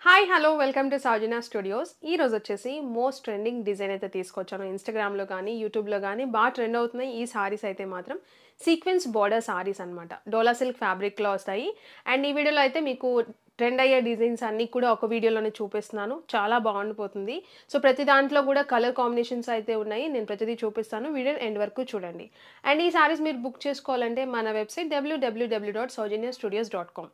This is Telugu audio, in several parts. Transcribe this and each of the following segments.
Hi hello welcome to Soujanya studios. ఈ రోజు వచ్చేసి మోస్ట్ ట్రెండింగ్ డిజైన్ అయితే తీసుకొచ్చాను. ఇన్స్టాగ్రామ్లో కానీ యూట్యూబ్లో కానీ బాగా ట్రెండ్ అవుతున్నాయి ఈ సారీస్ అయితే మాత్రం సీక్వెన్స్ బార్డర్ సారీస్ అనమాట. డోలా సిల్క్ ఫ్యాబ్రిక్లో వస్తాయి. అండ్ ఈ వీడియోలో అయితే మీకు ట్రెండ్ అయ్యే డిజైన్స్ అన్నీ కూడా ఒక వీడియోలోనే చూపిస్తున్నాను. చాలా బాగుండిపోతుంది. సో ప్రతి దాంట్లో కూడా కలర్ కాంబినేషన్స్ అయితే ఉన్నాయి. నేను ప్రతిదీ చూపిస్తాను. వీడియో ఎండ్ వరకు చూడండి. అండ్ ఈ సారీస్ మీరు బుక్ చేసుకోవాలంటే మన వెబ్సైట్ www.saujanya-studios.com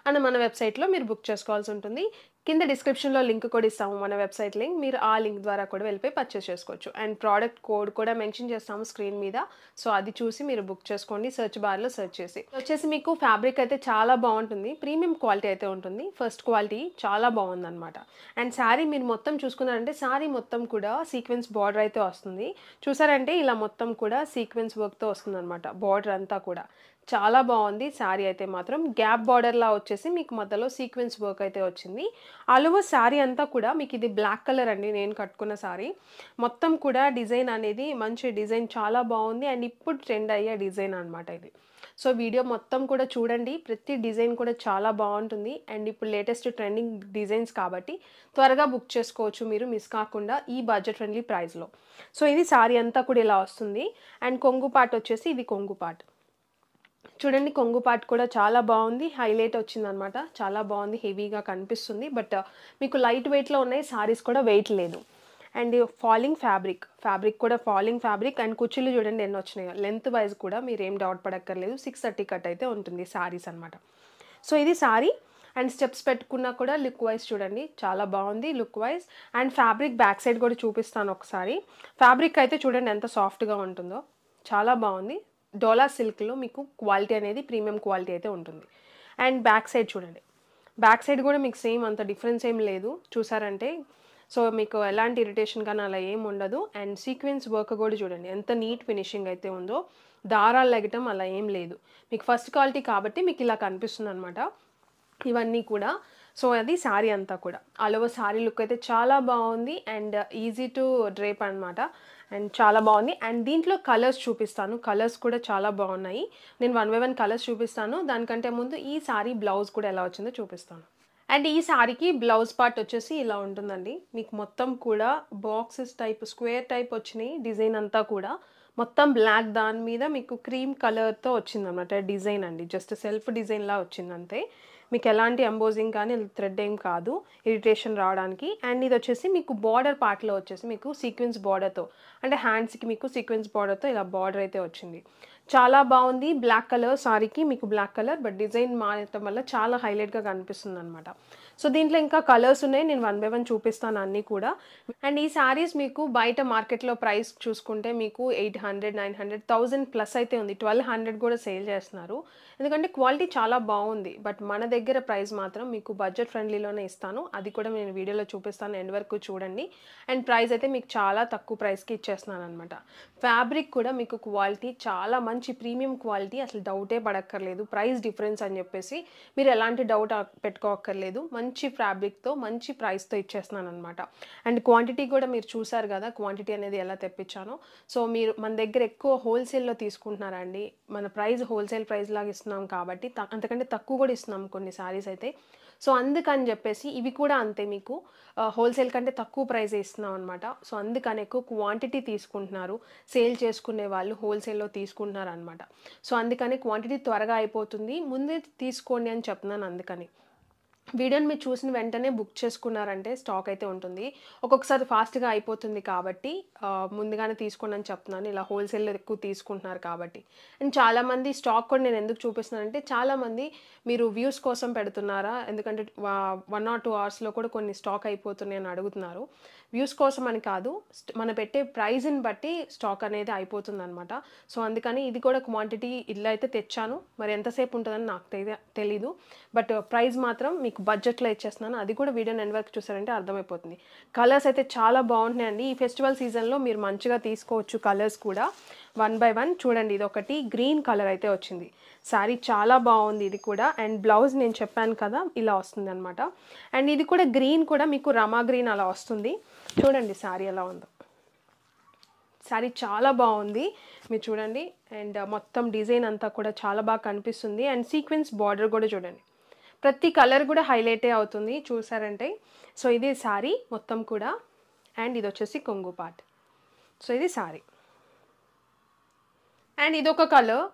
అండ్ మన వెబ్సైట్లో మీరు బుక్ చేసుకోవాల్సి ఉంటుంది. కింద డిస్క్రిప్షన్లో లింక్ కూడా ఇస్తాము, మన వెబ్సైట్ లింక్. మీరు ఆ లింక్ ద్వారా కూడా వెళ్ళిపోయి పర్చేస్ చేసుకోవచ్చు. అండ్ ప్రోడక్ట్ కోడ్ కూడా మెన్షన్ చేస్తాము స్క్రీన్ మీద. సో అది చూసి మీరు బుక్ చేసుకోండి సెర్చ్ బార్లో సెర్చ్ చేసి. వచ్చేసి మీకు ఫ్యాబ్రిక్ అయితే చాలా బాగుంటుంది. ప్రీమియం క్వాలిటీ అయితే ఉంటుంది. ఫస్ట్ క్వాలిటీ చాలా బాగుందన్నమాట. అండ్ శారీ మీరు మొత్తం చూసుకున్నారంటే శారీ మొత్తం కూడా సీక్వెన్స్ బార్డర్ అయితే వస్తుంది. చూసారంటే ఇలా మొత్తం కూడా సీక్వెన్స్ వర్క్తో వస్తుంది అనమాట. బార్డర్ అంతా కూడా చాలా బాగుంది. శారీ అయితే మాత్రం గ్యాప్ బార్డర్లా వచ్చేసి మీకు మధ్యలో సీక్వెన్స్ వర్క్ అయితే వచ్చింది. ఆల్ శారీ అంతా కూడా మీకు ఇది బ్లాక్ కలర్ అండి. నేను కట్టుకున్న శారీ మొత్తం కూడా డిజైన్ అనేది మంచి డిజైన్ చాలా బాగుంది. అండ్ ఇప్పుడు ట్రెండ్ అయ్యే డిజైన్ అనమాట ఇది. సో వీడియో మొత్తం కూడా చూడండి. ప్రతి డిజైన్ కూడా చాలా బాగుంటుంది. అండ్ ఇప్పుడు లేటెస్ట్ ట్రెండింగ్ డిజైన్స్ కాబట్టి త్వరగా బుక్ చేసుకోవచ్చు మీరు మిస్ కాకుండా ఈ బడ్జెట్ ఫ్రెండ్లీ ప్రైస్లో. సో ఇది శారీ అంతా కూడా ఇలా వస్తుంది. అండ్ కొంగు పార్ట్ వచ్చేసి ఇది కొంగు పార్ట్ చూడండి. కొంగు పార్ట్ కూడా చాలా బాగుంది. హైలైట్ వచ్చిందనమాట. చాలా బాగుంది. హెవీగా కనిపిస్తుంది. బట్ మీకు లైట్ వెయిట్లో ఉన్నాయి. సారీస్ కూడా వెయిట్ లేదు. అండ్ ఫాలింగ్ ఫ్యాబ్రిక్ కూడా ఫాలింగ్ ఫ్యాబ్రిక్. అండ్ కుర్చీలు చూడండి ఎన్ని వచ్చినాయో. లెంత్ వైజ్ కూడా మీరు ఏం డౌట్ పడక్కర్లేదు. 630 కట్ అయితే ఉంటుంది సారీస్ అనమాట. సో ఇది సారీ. అండ్ స్టెప్స్ పెట్టుకున్నా కూడా లుక్ వైజ్ చూడండి చాలా బాగుంది look wise. And fabric back side కూడా చూపిస్తాను ఒకసారి. ఫ్యాబ్రిక్ అయితే చూడండి ఎంత సాఫ్ట్గా ఉంటుందో. చాలా బాగుంది. డోలా సిల్క్లో మీకు క్వాలిటీ అనేది ప్రీమియం క్వాలిటీ అయితే ఉంటుంది. అండ్ బ్యాక్ సైడ్ చూడండి. బ్యాక్ సైడ్ కూడా మీకు సేమ్ అంత డిఫరెన్స్ ఏం లేదు చూసారంటే. సో మీకు ఎలాంటి ఇరిటేషన్ కానీ అలా ఏం ఉండదు. అండ్ సీక్వెన్స్ వర్క్ కూడా చూడండి ఎంత నీట్ ఫినిషింగ్ అయితే ఉందో. దారాలు లెగటం అలా ఏం లేదు. మీకు ఫస్ట్ క్వాలిటీ కాబట్టి మీకు ఇలా కనిపిస్తుంది అనమాట ఇవన్నీ కూడా. సో అది శారీ అంతా కూడా ఆల్ ఓవర్ శారీ లుక్ అయితే చాలా బాగుంది. అండ్ ఈజీ టు డ్రేప్ అనమాట. అండ్ చాలా బాగుంది. అండ్ దీంట్లో కలర్స్ చూపిస్తాను. కలర్స్ కూడా చాలా బాగున్నాయి. నేను 1 by 1 కలర్స్ చూపిస్తాను. దానికంటే ముందు ఈ శారీ బ్లౌజ్ కూడా ఎలా వచ్చిందో చూపిస్తాను. అండ్ ఈ శారీకి బ్లౌజ్ పార్ట్ వచ్చేసి ఇలా ఉంటుందండి. మీకు మొత్తం కూడా బాక్సెస్ టైప్ స్క్వేర్ టైప్ వచ్చినాయి. డిజైన్ అంతా కూడా మొత్తం బ్లాక్ దాని మీద మీకు క్రీమ్ కలర్తో వచ్చిందన్నమాట డిజైన్ అండి. జస్ట్ సెల్ఫ్ డిజైన్లా వచ్చింది అంతే. మీకు ఎలాంటి ఎంబోజింగ్ కానీ థ్రెడ్ ఏం కాదు ఇరిటేషన్ రావడానికి. అండ్ ఇది వచ్చేసి మీకు బార్డర్ పార్ట్లో వచ్చేసి మీకు సీక్వెన్స్ బార్డర్తో అంటే హ్యాండ్స్కి మీకు సీక్వెన్స్ బార్డర్తో ఇలా బార్డర్ అయితే వచ్చింది. చాలా బాగుంది. బ్లాక్ కలర్ సారీకి మీకు బ్లాక్ కలర్ బట్ డిజైన్ మారటం వల్ల చాలా హైలైట్గా కనిపిస్తుంది అనమాట. సో దీంట్లో ఇంకా కలర్స్ ఉన్నాయి. నేను 1 by 1 చూపిస్తాను అన్నీ కూడా. అండ్ ఈ శారీస్ మీకు బయట మార్కెట్లో ప్రైస్ చూసుకుంటే మీకు 800, 900, 1000 ప్లస్ అయితే ఉంది. 1200 కూడా సేల్ చేస్తున్నారు. ఎందుకంటే క్వాలిటీ చాలా బాగుంది. బట్ మన దగ్గర ప్రైస్ మాత్రం మీకు బడ్జెట్ ఫ్రెండ్లీలోనే ఇస్తాను. అది కూడా నేను వీడియోలో చూపిస్తాను. ఎండ్ వరకు చూడండి. అండ్ ప్రైస్ అయితే మీకు చాలా తక్కువ ప్రైస్కి ఇచ్చేస్తున్నాను అనమాట. ఫ్యాబ్రిక్ కూడా మీకు క్వాలిటీ చాలా మంచి ప్రీమియం క్వాలిటీ. అసలు డౌటే పడక్కర్లేదు ప్రైస్ డిఫరెన్స్ అని చెప్పేసి మీరు ఎలాంటి డౌట్ పెట్టుకోక్కర్లేదు. మంచి ఫ్యాబ్రిక్తో మంచి ప్రైస్తో ఇచ్చేస్తున్నాను అనమాట. అండ్ క్వాంటిటీ కూడా మీరు చూసారు కదా క్వాంటిటీ అనేది ఎలా తెప్పించానో. సో మీరు మన దగ్గర ఎక్కువ హోల్సేల్లో తీసుకుంటున్నారండి. మన ప్రైస్ హోల్సేల్ ప్రైస్ లాగా ఇస్తున్నాం కాబట్టి అంతకంటే తక్కువ కూడా ఇస్తున్నాం కొన్ని సారీస్ అయితే. సో అందుకని చెప్పేసి ఇవి కూడా అంతే మీకు హోల్సేల్ కంటే తక్కువ ప్రైస్ ఇస్తున్నాం అనమాట. సో అందుకని ఎక్కువ క్వాంటిటీ తీసుకుంటున్నారు. సేల్ చేసుకునే వాళ్ళు హోల్సేల్లో తీసుకుంటున్నారు అనమాట. సో అందుకని క్వాంటిటీ త్వరగా అయిపోతుంది. ముందే తీసుకోండి అని చెప్తున్నాను అందుకని. వీడియోని మీరు చూసిన వెంటనే బుక్ చేసుకున్నారంటే స్టాక్ అయితే ఉంటుంది. ఒక్కొక్కసారి ఫాస్ట్గా అయిపోతుంది కాబట్టి ముందుగానే తీసుకోండి అని చెప్తున్నాను. ఇలా హోల్సేల్లో ఎక్కువ తీసుకుంటున్నారు కాబట్టి. అండ్ చాలామంది స్టాక్ కూడా నేను ఎందుకు చూపిస్తున్నానంటే చాలామంది మీరు వ్యూస్ కోసం పెడుతున్నారా, ఎందుకంటే 1 or 2 అవర్స్లో కూడా కొన్ని స్టాక్ అయిపోతున్నాయి అని అడుగుతున్నారు. వ్యూస్ కోసం అని కాదు, మన పెట్టే ప్రైజ్ని బట్టి స్టాక్ అనేది అయిపోతుంది అనమాట. సో అందుకని ఇది కూడా క్వాంటిటీ ఇలా అయితే తెచ్చాను. మరి ఎంతసేపు ఉంటుందని నాకు తెలీదు. బట్ ప్రైస్ మాత్రం మీకు బడ్జెట్లో ఇచ్చేస్తున్నాను. అది కూడా వీడియో ఎండ్ వరకు చూసారంటే అర్థమైపోతుంది. కలర్స్ అయితే చాలా బాగుంటున్నాయండి. ఈ ఫెస్టివల్ సీజన్లో మీరు మంచిగా తీసుకోవచ్చు కలర్స్ కూడా. 1 by 1 చూడండి. ఇది ఒకటి గ్రీన్ కలర్ అయితే వచ్చింది. శారీ చాలా బాగుంది ఇది కూడా. అండ్ బ్లౌజ్ నేను చెప్పాను కదా ఇలా వస్తుంది అనమాట. అండ్ ఇది కూడా గ్రీన్ కూడా మీకు రమా గ్రీన్ అలా వస్తుంది. చూడండి శారీ ఎలా ఉందో. శారీ చాలా బాగుంది మీరు చూడండి. అండ్ మొత్తం డిజైన్ అంతా కూడా చాలా బాగా కనిపిస్తుంది. అండ్ సీక్వెన్స్ బార్డర్ కూడా చూడండి. ప్రతి కలర్ కూడా హైలైటే అవుతుంది చూసారంటే. సో ఇది శారీ మొత్తం కూడా. అండ్ ఇది వచ్చేసి కొంగు పార్ట్. సో ఇది శారీ. అండ్ ఇదొక కలర్,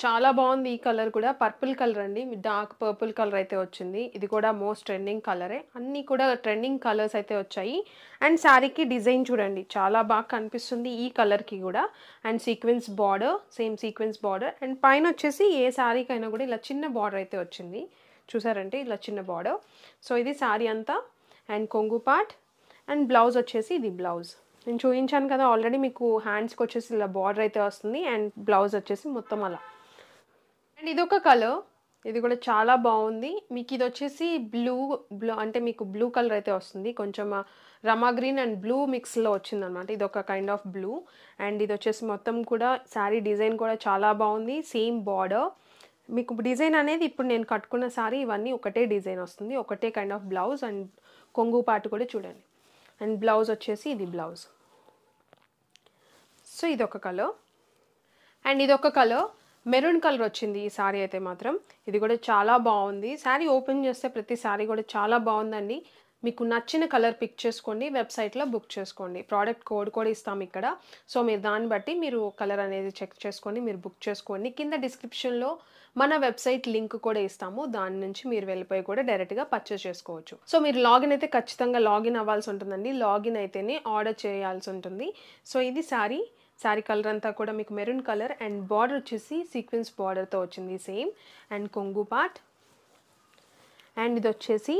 చాలా బాగుంది. ఈ కలర్ కూడా పర్పుల్ కలర్ అండి, డార్క్ పర్పుల్ కలర్ అయితే వచ్చింది. ఇది కూడా మోస్ట్ ట్రెండింగ్ కలరే, అన్నీ కూడా ట్రెండింగ్ కలర్స్ అయితే వచ్చాయి. అండ్ శారీకి డిజైన్ చూడండి చాలా బాగా కనిపిస్తుంది ఈ కలర్కి కూడా. And sequence border, same sequence border. And పైన వచ్చేసి ఏ శారీకైనా కూడా ఇలా చిన్న బార్డర్ అయితే వచ్చింది చూసారంటే, ఇలా చిన్న బార్డర్. సో ఇది శారీ అంతా. అండ్ కొంగు పార్ట్. అండ్ బ్లౌజ్ వచ్చేసి ఇది బ్లౌజ్ నేను చూపించాను కదా ఆల్రెడీ, మీకు హ్యాండ్స్కి వచ్చేసి ఇలా బార్డర్ అయితే వస్తుంది. అండ్ బ్లౌజ్ వచ్చేసి మొత్తం అలా. అండ్ ఇదొక కలర్, ఇది కూడా చాలా బాగుంది. మీకు ఇది వచ్చేసి బ్లూ అంటే మీకు బ్లూ కలర్ అయితే వస్తుంది, కొంచెం రమా గ్రీన్ అండ్ బ్లూ మిక్స్లో వచ్చింది అనమాట. ఇది ఒక కైండ్ ఆఫ్ బ్లూ. అండ్ ఇది వచ్చేసి మొత్తం కూడా శారీ డిజైన్ కూడా చాలా బాగుంది, సేమ్ బార్డర్. మీకు డిజైన్ అనేది ఇప్పుడు నేను కట్టుకున్న శారీ ఇవన్నీ ఒకటే డిజైన్ వస్తుంది, ఒకటే కైండ్ ఆఫ్ బ్లౌజ్. అండ్ కొంగు పార్ట్ కూడా చూడండి. అండ్ బ్లౌజ్ వచ్చేసి ఇది బ్లౌజ్. సో ఇదొక కలర్. అండ్ ఇదొక కలర్ మెరూన్ కలర్ వచ్చింది ఈ శారీ అయితే మాత్రం. ఇది కూడా చాలా బాగుంది. శారీ ఓపెన్ చేస్తే ప్రతి శారీ కూడా చాలా బాగుందండి. మీకు నచ్చిన కలర్ పిక్ చేసుకోండి, వెబ్సైట్లో బుక్ చేసుకోండి. ప్రోడక్ట్ కోడ్ కూడా ఇస్తాం ఇక్కడ. సో మీరు దాన్ని బట్టి మీరు కలర్ అనేది చెక్ చేసుకొని మీరు బుక్ చేసుకోండి. కింద డిస్క్రిప్షన్లో మన వెబ్సైట్ లింక్ కూడా ఇస్తాము, దాని నుంచి మీరు వెళ్ళిపోయి కూడా డైరెక్ట్గా పర్చేస్ చేసుకోవచ్చు. సో మీరు లాగిన్ అయితే ఖచ్చితంగా లాగిన్ అవ్వాల్సి ఉంటుందండి, లాగిన్ అయితేనే ఆర్డర్ చేయాల్సి ఉంటుంది. సో ఇది శారీ కలర్ అంతా కూడా మీకు మెరూన్ కలర్. అండ్ బార్డర్ వచ్చేసి సీక్వెన్స్ బార్డర్తో వచ్చింది సేమ్. అండ్ కొంగు పార్ట్. అండ్ ఇది వచ్చేసి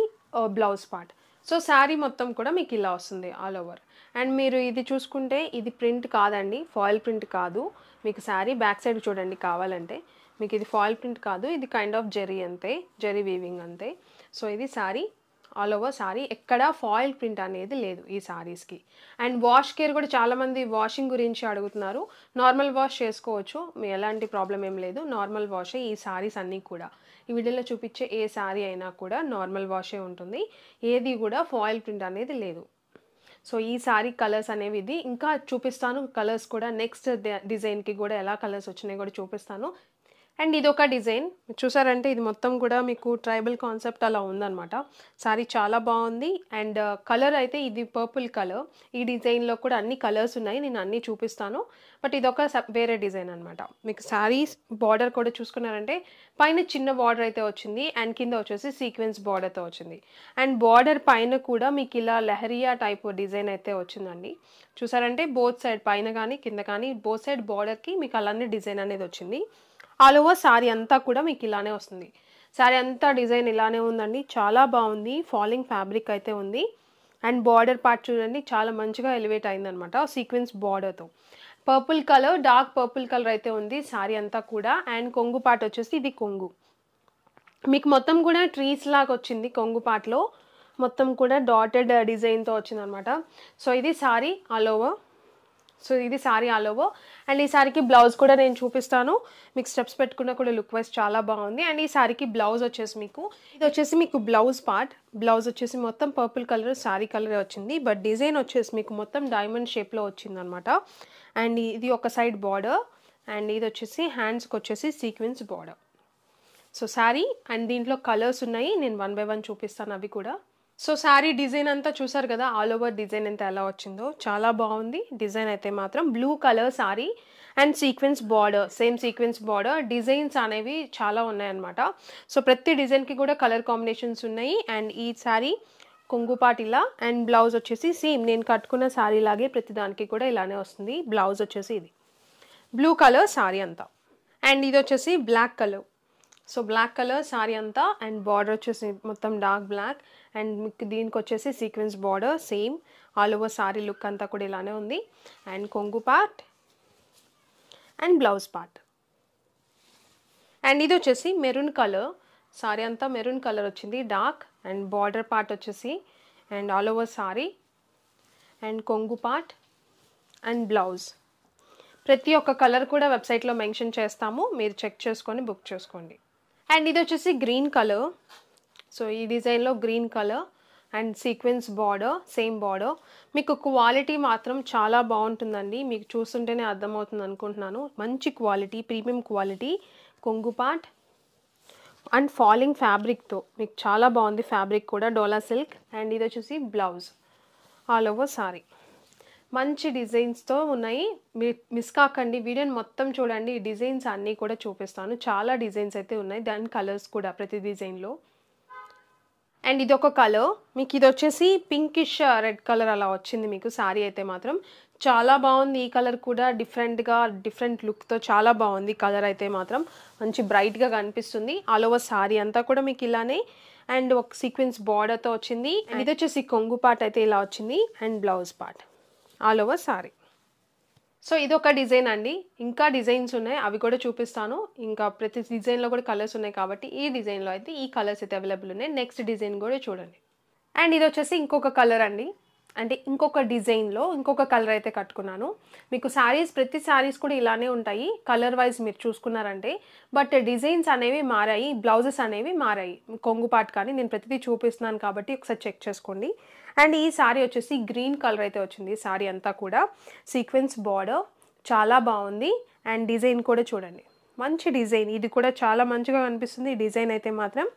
బ్లౌజ్ పార్ట్. సో శారీ మొత్తం కూడా మీకు ఇలా వస్తుంది ఆల్ ఓవర్. అండ్ మీరు ఇది చూసుకుంటే ఇది ప్రింట్ కాదండి, ఫాయిల్ ప్రింట్ కాదు. మీకు శారీ బ్యాక్ సైడ్ చూడండి కావాలంటే, మీకు ఇది ఫాయిల్ ప్రింట్ కాదు, ఇది కైండ్ ఆఫ్ జరీ అంతే, జరీ వీవింగ్ అంతే. సో ఇది శారీ ఆల్ ఓవర్ శారీ, ఎక్కడ ఫాయిల్ ప్రింట్ అనేది లేదు ఈ శారీస్కి. అండ్ వాష్ కేర్ కూడా చాలామంది వాషింగ్ గురించి అడుగుతున్నారు. నార్మల్ వాష్ చేసుకోవచ్చు, మీ ఎలాంటి ప్రాబ్లం ఏం లేదు, నార్మల్ వాషే ఈ శారీస్ అన్నీ కూడా. ఈ వీడియోలో చూపించే ఏ శారీ అయినా కూడా నార్మల్ వాషే ఉంటుంది, ఏది కూడా ఫాయిల్ ప్రింట్ అనేది లేదు. సో ఈ శారీ కలర్స్ అనేవి ఇది ఇంకా చూపిస్తాను, కలర్స్ కూడా నెక్స్ట్ డిజైన్కి కూడా ఎలా కలర్స్ వచ్చినాయి కూడా చూపిస్తాను. అండ్ ఇది ఒక డిజైన్ చూసారంటే, ఇది మొత్తం కూడా మీకు ట్రైబల్ కాన్సెప్ట్ అలా ఉందన్నమాట. శారీ చాలా బాగుంది. అండ్ కలర్ అయితే ఇది పర్పుల్ కలర్. ఈ డిజైన్లో కూడా అన్ని కలర్స్ ఉన్నాయి, నేను అన్నీ చూపిస్తాను. బట్ ఇదొక వేరే డిజైన్ అనమాట. మీకు శారీస్ బార్డర్ కూడా చూసుకున్నారంటే పైన చిన్న బార్డర్ అయితే వచ్చింది, అండ్ కింద వచ్చేసి సీక్వెన్స్ బార్డర్తో వచ్చింది. అండ్ బార్డర్ పైన కూడా మీకు ఇలా లెహరియా టైప్ డిజైన్ అయితే వచ్చిందండి. చూసారంటే బోత్ సైడ్ పైన కానీ కింద కానీ బోత్ సైడ్ బార్డర్కి మీకు అలానే డిజైన్ అనేది వచ్చింది. ఆల్ ఓవర్ శారీ అంతా కూడా మీకు ఇలానే వస్తుంది. శారీ అంతా డిజైన్ ఇలానే ఉందండి, చాలా బాగుంది. ఫాలింగ్ ఫ్యాబ్రిక్ అయితే ఉంది. అండ్ బార్డర్ పార్ట్ చూడండి చాలా మంచిగా ఎలివేట్ అయిందనమాట సీక్వెన్స్ బార్డర్తో. Purple colour, dark purple colour అయితే ఉంది శారీ అంతా కూడా. అండ్ కొంగు పార్ట్ వచ్చేసి ఇది కొంగు, మీకు మొత్తం కూడా ట్రీస్ లాగా వచ్చింది. కొంగు పార్ట్లో మొత్తం కూడా డాటెడ్ డిజైన్తో వచ్చిందనమాట. సో ఇది శారీ ఆల్ ఓవర్. సో ఇది శారీ ఆల్ ఓవర్. అండ్ ఈ శారీకి బ్లౌజ్ కూడా నేను చూపిస్తాను, మీకు స్టెప్స్ పెట్టుకున్నా కూడా లుక్ వైజ్ చాలా బాగుంది. అండ్ ఈ శారీకి బ్లౌజ్ వచ్చేసి మీకు ఇది వచ్చేసి మీకు బ్లౌజ్ పార్ట్. బ్లౌజ్ వచ్చేసి మొత్తం పర్పుల్ కలర్ శారీ కలర్ వచ్చింది, బట్ డిజైన్ వచ్చేసి మీకు మొత్తం డైమండ్ షేప్లో వచ్చిందనమాట. అండ్ ఇది ఒక సైడ్ బార్డర్. అండ్ ఇది వచ్చేసి హ్యాండ్స్కి వచ్చేసి sequence border. So sari and దీంట్లో కలర్స్ ఉన్నాయి, నేను 1 by 1 చూపిస్తాను అవి కూడా. సో శారీ డిజైన్ అంతా చూసారు కదా, ఆల్ ఓవర్ డిజైన్ అంతా ఎలా వచ్చిందో చాలా బాగుంది. డిజైన్ అయితే మాత్రం blue colour sari and sequence border, same sequence border. Designs అనేవి చాలా ఉన్నాయన్నమాట. సో ప్రతి డిజైన్కి కూడా కలర్ కాంబినేషన్స్ ఉన్నాయి. అండ్ ఈ శారీ కొంగు పార్ట్ ఇలా. అండ్ బ్లౌజ్ వచ్చేసి సేమ్ నేను కట్టుకున్న శారీ లాగే ప్రతి దానికి కూడా ఇలానే వస్తుంది. బ్లౌజ్ వచ్చేసి ఇది బ్లూ కలర్ శారీ అంతా. అండ్ ఇది వచ్చేసి black colour. So black colour sari అంతా. అండ్ బార్డర్ వచ్చేసి మొత్తం డార్క్ బ్లాక్. అండ్ మీకు దీనికి వచ్చేసి sequence border same all over sari look అంతా కూడా ఇలానే ఉంది. అండ్ కొంగు part and blouse part. And ఇది వచ్చేసి మెరూన్ కలర్ శారీ అంతా మెరూన్ కలర్ వచ్చింది డార్క్. అండ్ బార్డర్ పార్ట్ వచ్చేసి and all over sari and కొంగు పార్ట్ అండ్ బ్లౌజ్. ప్రతి ఒక్క కలర్ కూడా వెబ్సైట్లో మెన్షన్ చేస్తాము, మీరు చెక్ చేసుకొని బుక్ చేసుకోండి. అండ్ ఇది వచ్చేసి గ్రీన్ కలర్. సో ఈ డిజైన్లో green colour and sequence border, same border. మీకు క్వాలిటీ మాత్రం చాలా బాగుంటుందండి, మీకు చూస్తుంటేనే అర్థమవుతుంది అనుకుంటున్నాను. మంచి క్వాలిటీ, ప్రీమియం క్వాలిటీ. కొంగు పార్ట్ అండ్ ఫాలింగ్ ఫ్యాబ్రిక్తో మీకు చాలా బాగుంది ఫ్యాబ్రిక్ కూడా డోలా సిల్క్. అండ్ ఇది వచ్చేసి బ్లౌజ్ ఆల్ ఓవర్ సారీ. మంచి డిజైన్స్తో ఉన్నాయి, మీరు మిస్ కాకండి, వీడియోని మొత్తం చూడండి. ఈ డిజైన్స్ అన్నీ కూడా చూపిస్తాను, చాలా డిజైన్స్ అయితే ఉన్నాయి, దాని కలర్స్ కూడా ప్రతి డిజైన్లో. అండ్ ఇది ఒక కలర్ మీకు, ఇది వచ్చేసి పింకిష్ రెడ్ కలర్ అలా వచ్చింది మీకు శారీ అయితే మాత్రం చాలా బాగుంది. ఈ కలర్ కూడా డిఫరెంట్గా డిఫరెంట్ లుక్తో చాలా బాగుంది. కలర్ అయితే మాత్రం మంచి బ్రైట్గా కనిపిస్తుంది. ఆల్ ఓవర్ శారీ అంతా కూడా మీకు ఇలానే అండ్ ఒక సీక్వెన్స్ బార్డర్తో వచ్చింది. అండ్ ఇది వచ్చేసి కొంగు పార్ట్ అయితే ఇలా వచ్చింది and blouse part all over sari. So ఇది ఒక డిజైన్ అండి, ఇంకా డిజైన్స్ ఉన్నాయి అవి కూడా చూపిస్తాను. ఇంకా ప్రతి డిజైన్లో కూడా కలర్స్ ఉన్నాయి కాబట్టి ఈ డిజైన్లో అయితే ఈ కలర్స్ అయితే అవైలబుల్ ఉన్నాయి. నెక్స్ట్ డిజైన్ కూడా చూడండి. అండ్ ఇది వచ్చేసి ఇంకొక కలర్ అండి, అంటే ఇంకొక డిజైన్లో ఇంకొక కలర్ అయితే కట్టుకున్నాను. మీకు శారీస్ ప్రతి శారీస్ కూడా ఇలానే ఉంటాయి కలర్ వైజ్ మీరు చూసుకున్నారంటే, బట్ డిజైన్స్ అనేవి మారాయి, బ్లౌజెస్ అనేవి మారాయి. కొంగు పార్ట్ కానీ నేను ప్రతిదీ చూపిస్తున్నాను కాబట్టి ఒకసారి చెక్ చేసుకోండి. అండ్ ఈ శారీ వచ్చేసి గ్రీన్ కలర్ అయితే వచ్చింది. శారీ అంతా కూడా సీక్వెన్స్ బార్డర్ చాలా బాగుంది. అండ్ డిజైన్ కూడా చూడండి, మంచి డిజైన్, ఇది కూడా చాలా మంచిగా కనిపిస్తుంది ఈ డిజైన్ అయితే మాత్రం.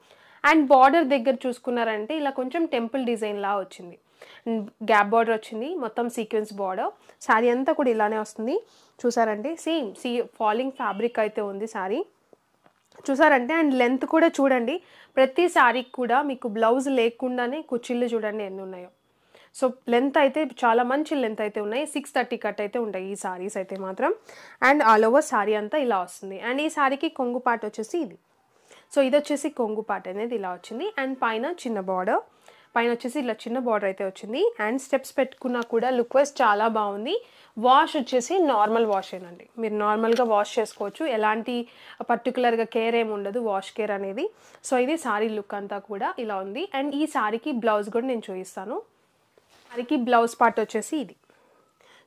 అండ్ బార్డర్ దగ్గర చూసుకున్నారంటే ఇలా కొంచెం టెంపుల్ డిజైన్ లా వచ్చింది, గ్యాప్ బార్డర్ వచ్చింది, మొత్తం సీక్వెన్స్ బార్డర్. శారీ అంతా కూడా ఇలానే వస్తుంది చూసారంటే, సేమ్ ఫాలింగ్ ఫ్యాబ్రిక్ అయితే ఉంది శారీ చూసారంటే. అండ్ లెంత్ కూడా చూడండి, ప్రతి శారీకి కూడా మీకు బ్లౌజ్ లేకుండానే కుచ్చిళ్ళు చూడండి ఎన్ని ఉన్నాయో. సో లెంత్ అయితే చాలా మంచి లెంత్ అయితే ఉన్నాయి, 630 కట్ అయితే ఉంటాయి ఈ శారీస్ అయితే మాత్రం. అండ్ ఆల్ ఓవర్ శారీ అంతా ఇలా వస్తుంది. అండ్ ఈ శారీకి కొంగు పార్ట్ వచ్చేసి ఇది. సో ఇది వచ్చేసి కొంగు పార్ట్ అనేది ఇలా వచ్చింది. అండ్ పైన చిన్న బార్డర్, పైన వచ్చేసి ఇలా చిన్న బార్డర్ అయితే వచ్చింది. అండ్ స్టెప్స్ పెట్టుకున్నా కూడా లుక్ వైజ్ చాలా బాగుంది. వాష్ వచ్చేసి నార్మల్ వాష్ ఏనండి, మీరు నార్మల్గా వాష్ చేసుకోవచ్చు, ఎలాంటి పర్టికులర్గా కేర్ ఏమి ఉండదు, వాష్ కేర్ అనేది. సో ఇది శారీ లుక్ అంతా కూడా ఇలా ఉంది. అండ్ ఈ శారీకి బ్లౌజ్ కూడా నేను చూపిస్తాను. శారీకి బ్లౌజ్ పార్ట్ వచ్చేసి ఇది.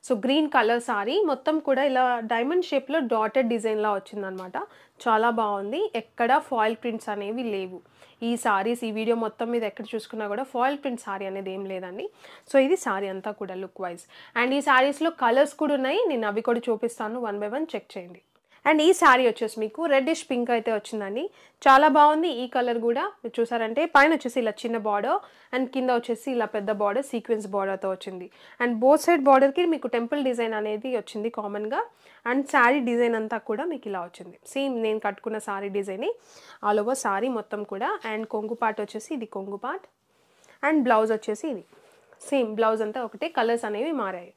సో గ్రీన్ కలర్ శారీ మొత్తం కూడా ఇలా డైమండ్ షేప్లో డాటెడ్ డిజైన్లా వచ్చిందనమాట, చాలా బాగుంది. ఎక్కడ ఫాయిల్ ప్రింట్స్ అనేవి లేవు ఈ శారీస్. ఈ వీడియో మొత్తం మీద ఎక్కడ చూసుకున్నా కూడా ఫాయిల్ ప్రింట్ శారీ అనేది ఏం లేదండి. సో ఇది శారీ అంతా కూడా లుక్ వైజ్. అండ్ ఈ శారీస్లో కలర్స్ కూడా ఉన్నాయి, నేను అవి కూడా చూపిస్తాను, 1 by 1 చెక్ చేయండి. అండ్ ఈ శారీ వచ్చేసి మీకు రెడ్డిష్ పింక్ అయితే వచ్చిందండి, చాలా బాగుంది. ఈ కలర్ కూడా మీరు చూసారంటే పైన వచ్చేసి ఇలా చిన్న బార్డర్ అండ్ కింద వచ్చేసి ఇలా పెద్ద బార్డర్ సీక్వెన్స్ బార్డర్తో వచ్చింది. అండ్ బోత్ సైడ్ బార్డర్కి మీకు టెంపుల్ డిజైన్ అనేది వచ్చింది కామన్గా. అండ్ శారీ డిజైన్ అంతా కూడా మీకు ఇలా వచ్చింది, సేమ్ నేను కట్టుకున్న sari design all over sari మొత్తం కూడా. అండ్ కొంగు పార్ట్ వచ్చేసి ఇది కొంగు పార్ట్. అండ్ బ్లౌజ్ వచ్చేసి ఇది సేమ్, బ్లౌజ్ అంతా ఒకటే, కలర్స్ అనేవి మారాయి.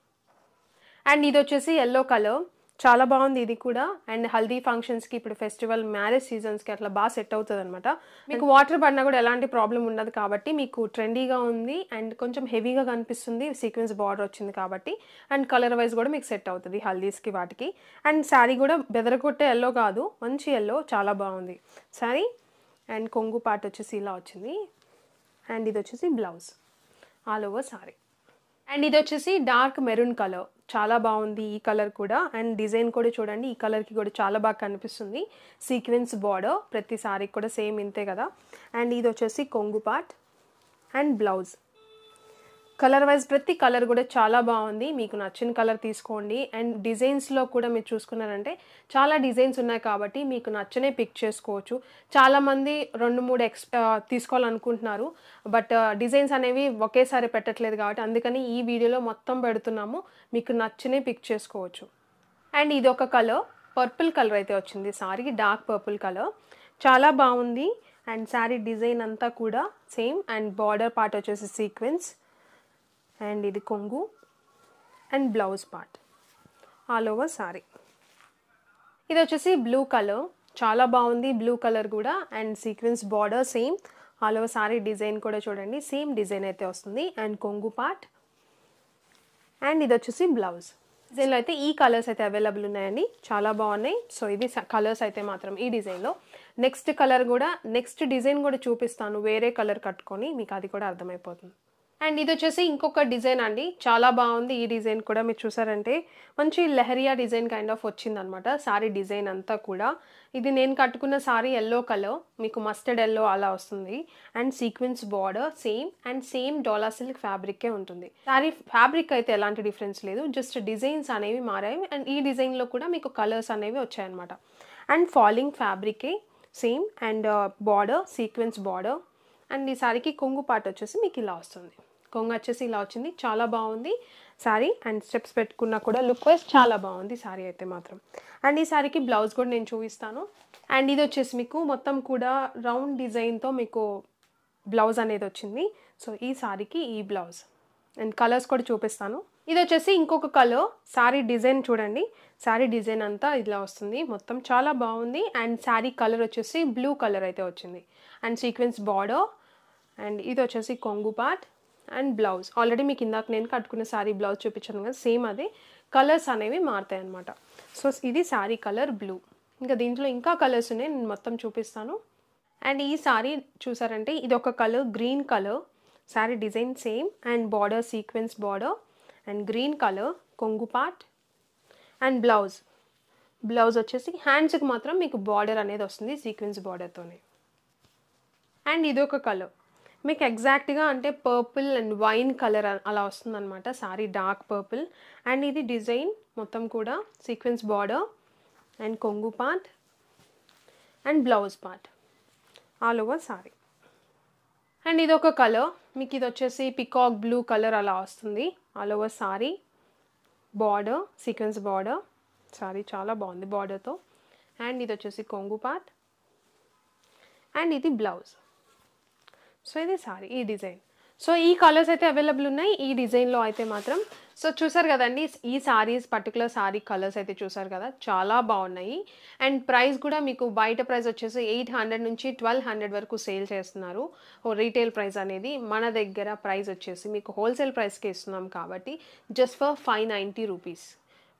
అండ్ ఇది వచ్చేసి ఎల్లో కలర్, చాలా బాగుంది ఇది కూడా. అండ్ హల్దీ ఫంక్షన్స్కి, ఇప్పుడు ఫెస్టివల్ మ్యారేజ్ సీజన్స్కి అట్లా బాగా సెట్ అవుతుంది అనమాట. మీకు వాటర్ పడినా కూడా ఎలాంటి ప్రాబ్లం ఉండదు కాబట్టి మీకు ట్రెండీగా ఉంది. అండ్ కొంచెం హెవీగా కనిపిస్తుంది, సీక్వెన్స్ బార్డర్ వచ్చింది కాబట్టి. అండ్ కలర్ వైజ్ కూడా మీకు సెట్ అవుతుంది హల్దీస్కి వాటికి. అండ్ శారీ కూడా బెదరగొట్టే ఎల్లో కాదు, మంచి ఎల్లో, చాలా బాగుంది శారీ. అండ్ కొంగు పార్ట్ వచ్చేసి ఇలా వచ్చింది. అండ్ ఇది వచ్చేసి blouse all over sari. And ఇది వచ్చేసి డార్క్ మెరూన్ కలర్, చాలా బాగుంది ఈ కలర్ కూడా. అండ్ డిజైన్ కూడా చూడండి, ఈ కలర్కి కూడా చాలా బాగా కనిపిస్తుంది, సీక్వెన్స్ బార్డర్ ప్రతి శారీకి కూడా సేమ్ ఇంతే కదా. అండ్ ఇది వచ్చేసి కొంగు part and blouse. Colour wise ప్రతి కలర్ కూడా చాలా బాగుంది, మీకు నచ్చిన కలర్ తీసుకోండి. అండ్ డిజైన్స్లో కూడా మీరు చూసుకున్నారంటే చాలా డిజైన్స్ ఉన్నాయి కాబట్టి మీకు నచ్చనే పిక్ చేసుకోవచ్చు. చాలామంది 2-3 తీసుకోవాలనుకుంటున్నారు, బట్ డిజైన్స్ అనేవి ఒకేసారి పెట్టట్లేదు కాబట్టి అందుకని ఈ వీడియోలో మొత్తం పెడుతున్నాము, మీకు నచ్చనే పిక్ చేసుకోవచ్చు. అండ్ ఇది ఒక కలర్, పర్పుల్ కలర్ అయితే వచ్చింది సారీకి, డార్క్ పర్పుల్ కలర్, చాలా బాగుంది. అండ్ శారీ డిజైన్ అంతా కూడా సేమ్. అండ్ బార్డర్ పార్ట్ వచ్చేసి సీక్వెన్స్. అండ్ ఇది కొంగు and blouse part all over sari. ఇది వచ్చేసి బ్లూ కలర్, చాలా బాగుంది బ్లూ కలర్ కూడా. And sequence border same all over sari. Design కూడా చూడండి, సేమ్ డిజైన్ అయితే వస్తుంది. అండ్ కొంగు పార్ట్. అండ్ ఇది వచ్చేసి బ్లౌజ్. డిజైన్లో అయితే ఈ కలర్స్ అయితే అవైలబుల్ ఉన్నాయండి, చాలా బాగున్నాయి. సో ఇది కలర్స్ అయితే మాత్రం ఈ డిజైన్లో. నెక్స్ట్ కలర్ కూడా, నెక్స్ట్ డిజైన్ కూడా చూపిస్తాను, వేరే కలర్ కట్టుకొని మీకు అది కూడా అర్థమైపోతుంది. అండ్ ఇది వచ్చేసి ఇంకొక డిజైన్ అండి, చాలా బాగుంది ఈ డిజైన్ కూడా. మీరు చూసారంటే మంచి లెహరియా డిజైన్ కైండ్ ఆఫ్ వచ్చిందనమాట సారీ డిజైన్ అంతా కూడా. ఇది నేను కట్టుకున్న సారీ ఎల్లో కలర్, మీకు మస్టర్డ్ ఎల్లో అలా వస్తుంది. And sequence border same. And same dola silk ఫ్యాబ్రికే ఉంటుంది. సారీ ఫ్యాబ్రిక్ అయితే ఎలాంటి డిఫరెన్స్ లేదు, జస్ట్ డిజైన్స్ అనేవి మారాయి. అండ్ ఈ డిజైన్లో కూడా మీకు కలర్స్ అనేవి వచ్చాయన్నమాట. అండ్ ఫాలింగ్ ఫ్యాబ్రికే, same and border sequence border and ఈ సారీకి కొంగు పార్ట్ వచ్చేసి మీకు ఇలా వస్తుంది. కొంగు వచ్చేసి ఇలా వచ్చింది, చాలా బాగుంది శారీ అండ్ స్టెప్స్ పెట్టుకున్నా కూడా లుక్ వైజ్ చాలా బాగుంది శారీ అయితే మాత్రం. అండ్ ఈ శారీకి బ్లౌజ్ కూడా నేను చూపిస్తాను. అండ్ ఇది వచ్చేసి మీకు మొత్తం కూడా రౌండ్ డిజైన్తో మీకు బ్లౌజ్ అనేది వచ్చింది. సో ఈ శారీకి ఈ బ్లౌజ్ అండ్ కలర్స్ కూడా చూపిస్తాను. ఇది వచ్చేసి ఇంకొక కలర్. శారీ డిజైన్ చూడండి, శారీ డిజైన్ అంతా ఇలా వస్తుంది, మొత్తం చాలా బాగుంది. అండ్ శారీ కలర్ వచ్చేసి బ్లూ కలర్ అయితే వచ్చింది అండ్ సీక్వెన్స్ బార్డర్ అండ్ ఇది వచ్చేసి కొంగు పార్ట్ అండ్ బ్లౌజ్. ఆల్రెడీ మీకు ఇందాక నేను కట్టుకున్న శారీ బ్లౌజ్ చూపించాను కదా, సేమ్ అదే కలర్స్ అనేవి మారుతాయి అన్నమాట. సో ఇది శారీ కలర్ బ్లూ. ఇంకా దీంట్లో ఇంకా కలర్స్ ఉన్నాయి, నేను మొత్తం చూపిస్తాను. అండ్ ఈ శారీ చూసారంటే ఇది ఒక colour green colour, sari design same and border sequence border and green colour కొంగు పార్ట్ అండ్ బ్లౌజ్ వచ్చేసి హ్యాండ్స్కి మాత్రం మీకు బార్డర్ అనేది వస్తుంది సీక్వెన్స్ బార్డర్తోనే. అండ్ ఇది ఒక కలర్ మీకు ఎగ్జాక్ట్గా అంటే పర్పుల్ అండ్ వైన్ కలర్ అలా వస్తుందన్నమాట, శారీ డార్క్ పర్పుల్. అండ్ ఇది డిజైన్ మొత్తం కూడా సీక్వెన్స్ బార్డర్ అండ్ కొంగు part and blouse part all over sari. And ఇది ఒక కలర్ మీకు, ఇది వచ్చేసి పికాక్ బ్లూ కలర్ అలా వస్తుంది all over sari. Border sequence border, sari చాలా బాగుంది బార్డర్తో. అండ్ ఇది వచ్చేసి కొంగు పార్ట్ అండ్ ఇది బ్లౌజ్. సో ఇది శారీ ఈ డిజైన్. సో ఈ కలర్స్ అయితే అవైలబుల్ ఉన్నాయి ఈ డిజైన్లో అయితే మాత్రం. సో చూసారు కదండి, ఈ శారీస్ పర్టికులర్ శారీ కలర్స్ అయితే చూసారు కదా, చాలా బాగున్నాయి. అండ్ ప్రైస్ కూడా మీకు బయట ప్రైస్ వచ్చేసి 800 నుంచి 1200 వరకు సేల్ చేస్తున్నారు రీటైల్ ప్రైస్ అనేది. మన దగ్గర ప్రైస్ వచ్చేసి మీకు హోల్సేల్ ప్రైస్కి ఇస్తున్నాం కాబట్టి జస్ట్ ఫర్ 590 రూపీస్.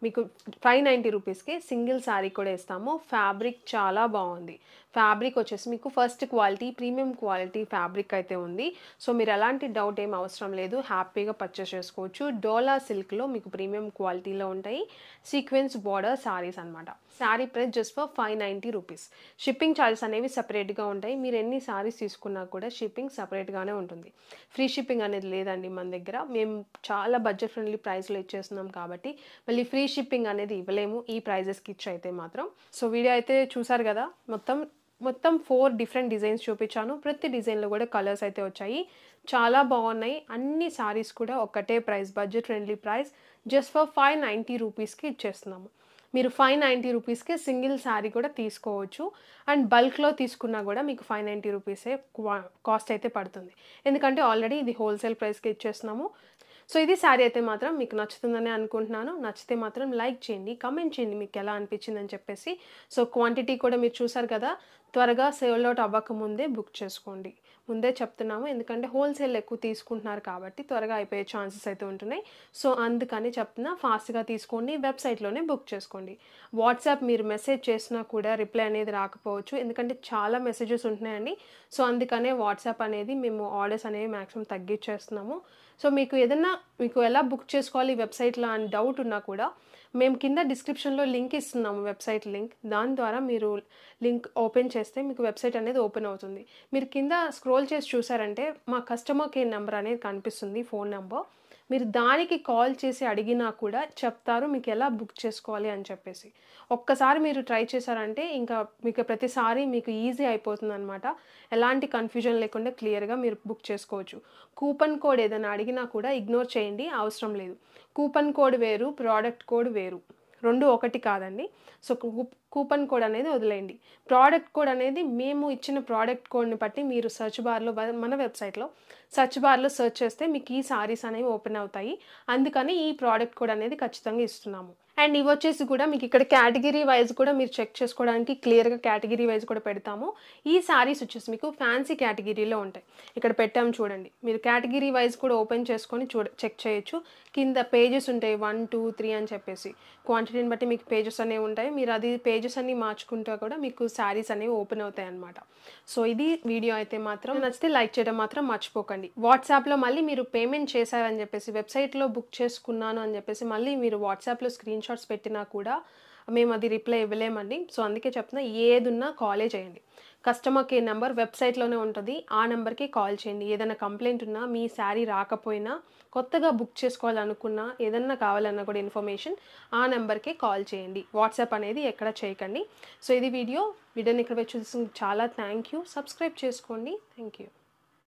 మీకు 590 రూపీస్కి సింగిల్ శారీ కూడా ఇస్తాము. ఫ్యాబ్రిక్ చాలా బాగుంది, ఫ్యాబ్రిక్ వచ్చేసి మీకు first quality premium quality fabric అయితే ఉంది. సో మీరు ఎలాంటి డౌట్ ఏం అవసరం లేదు, హ్యాపీగా పర్చేస్ చేసుకోవచ్చు. డోలా సిల్క్లో మీకు ప్రీమియం క్వాలిటీలో ఉంటాయి సీక్వెన్స్ బార్డర్ శారీస్ అనమాట. Sari price just for 590 rupees. Shipping charges అనేవి సపరేట్గా ఉంటాయి, మీరు ఎన్ని శారీస్ తీసుకున్నా కూడా షిప్పింగ్ సపరేట్గానే ఉంటుంది. ఫ్రీ షిప్పింగ్ అనేది లేదండి మన దగ్గర, మేము చాలా బడ్జెట్ ఫ్రెండ్లీ ప్రైస్లో ఇచ్చేస్తున్నాం కాబట్టి మళ్ళీ ఫ్రీ షిప్పింగ్ అనేది ఇవ్వలేము ఈ ప్రైజెస్కి ఇచ్చి అయితే మాత్రం. సో వీడియో అయితే చూసారు కదా, మొత్తం 4 డిఫరెంట్ డిజైన్స్ చూపించాను. ప్రతి డిజైన్లో కూడా కలర్స్ అయితే వచ్చాయి, చాలా బాగున్నాయి. అన్ని శారీస్ కూడా ఒకటే price, budget friendly price just for 590 రూపీస్కి ఇచ్చేస్తున్నాము. మీరు 590 రూపీస్కి సింగిల్ శారీ కూడా తీసుకోవచ్చు. అండ్ బల్క్లో తీసుకున్నా కూడా మీకు 590 రూపీసే కాస్ట్ అయితే పడుతుంది, ఎందుకంటే ఆల్రెడీ ఇది హోల్సేల్ ప్రైస్కి ఇచ్చేస్తున్నాము. సో ఇది శారీ అయితే మాత్రం మీకు నచ్చుతుందని అనుకుంటున్నాను. నచ్చితే మాత్రం లైక్ చేయండి, కమెంట్ చేయండి మీకు ఎలా అనిపించిందని చెప్పేసి. సో క్వాంటిటీ కూడా మీరు చూసారు కదా, త్వరగా సేల్ అవుట్ అవ్వకముందే బుక్ చేసుకోండి. ముందే చెప్తున్నాము, ఎందుకంటే హోల్సేల్ ఎక్కువ తీసుకుంటున్నారు కాబట్టి త్వరగా అయిపోయే ఛాన్సెస్ అయితే ఉంటున్నాయి. సో అందుకని చెప్తున్నా, ఫాస్ట్గా తీసుకోండి, వెబ్సైట్లోనే బుక్ చేసుకోండి. వాట్సాప్ మీరు మెసేజ్ చేసినా కూడా రిప్లై అనేది రాకపోవచ్చు, ఎందుకంటే చాలా మెసేజెస్ ఉంటున్నాయండి. సో అందుకనే వాట్సాప్ అనేది మేము ఆర్డర్స్ అనేవి మ్యాక్సిమం తగ్గించేస్తున్నాము. సో మీకు ఎలా బుక్ చేసుకోవాలి వెబ్సైట్లో అని డౌట్ ఉన్నా కూడా మేము కింద డిస్క్రిప్షన్లో లింక్ ఇస్తున్నాము, వెబ్సైట్ లింక్. దాని ద్వారా మీరు లింక్ ఓపెన్ చేస్తే మీకు వెబ్సైట్ అనేది ఓపెన్ అవుతుంది. మీరు కింద స్క్రోల్ చేసి చూసారంటే మా కస్టమర్ కేర్ నెంబర్ అనేది కనిపిస్తుంది, ఫోన్ నెంబర్. మీరు దానికి కాల్ చేసి అడిగినా కూడా చెప్తారు మీకు ఎలా బుక్ చేసుకోవాలి అని చెప్పేసి. ఒక్కసారి మీరు ట్రై చేశారంటే ఇంకా మీకు ప్రతిసారి మీకు ఈజీ అయిపోతుంది అనమాట. ఎలాంటి కన్ఫ్యూజన్ లేకుండా క్లియర్గా మీరు బుక్ చేసుకోవచ్చు. కూపన్ కోడ్ ఏదైనా అడిగినా కూడా ఇగ్నోర్ చేయండి, అవసరం లేదు. కూపన్ కోడ్ వేరు, ప్రోడక్ట్ కోడ్ వేరు, రెండు ఒకటి కాదండి. సో కూపన్ కోడ్ అనేది వదిలేయండి. ప్రోడక్ట్ కోడ్ అనేది మేము ఇచ్చిన ప్రోడక్ట్ కోడ్ని బట్టి మీరు సెర్చ్ బార్లో, మన వెబ్సైట్లో సెర్చ్ బార్లో సెర్చ్ చేస్తే మీకు ఈ సారీస్ అనేవి ఓపెన్ అవుతాయి. అందుకని ఈ ప్రోడక్ట్ కోడ్ అనేది ఖచ్చితంగా ఇస్తున్నాము. అండ్ ఇవి వచ్చేసి కూడా మీకు ఇక్కడ కేటగిరీ వైజ్ కూడా మీరు చెక్ చేసుకోవడానికి క్లియర్గా కేటగిరీ వైజ్ కూడా పెడతాము. ఈ సారీస్ వచ్చేసి మీకు ఫ్యాన్సీ కేటగిరీలో ఉంటాయి, ఇక్కడ పెట్టాము చూడండి. మీరు కేటగిరీ వైజ్ కూడా ఓపెన్ చేసుకొని చెక్ చేయొచ్చు. కింద పేజెస్ ఉంటాయి 1, 2, 3 అని చెప్పేసి, క్వాంటిటీని బట్టి మీకు పేజెస్ అనేవి ఉంటాయి. మీరు అది పేజెస్ అన్ని మార్చుకుంటా కూడా మీకు శారీస్ అనేవి ఓపెన్ అవుతాయి అన్నమాట. సో ఇది వీడియో అయితే మాత్రం నచ్చితే లైక్ చేయడం మాత్రం మర్చిపోకండి. వాట్సాప్లో మళ్ళీ మీరు పేమెంట్ చేశారని చెప్పేసి, వెబ్సైట్లో బుక్ చేసుకున్నాను అని చెప్పేసి మళ్ళీ మీరు వాట్సాప్లో స్క్రీన్ షాట్స్ పెట్టినా కూడా మేము అది రిప్లై ఇవ్వలేమండి. సో అందుకే చెప్తున్నా, ఏదున్నా కాలే చేయండి. కస్టమర్ కేర్ నెంబర్ వెబ్‌సైట్‌లోనే ఉంటది. ఆ నెంబర్‌కి కాల్ చేయండి. ఏదైనా కంప్లెయింట్ ఉన్నా, మీ శారీ రాకపోయినా, కొత్తగా బుక్ చేసుకోవాలనుకున్నా, ఏదన్నా కావాలన్నా కూడా ఇన్ఫర్మేషన్ ఆ నెంబర్‌కే కాల్ చేయండి. వాట్సాప్ అనేది ఎక్కడ చేయకండి. సో, ఇది వీడియోని ఇక్కడ వరకు చూసినందుకు చాలా థాంక్ యూ. సబ్స్క్రైబ్ చేసుకోండి. Thank you.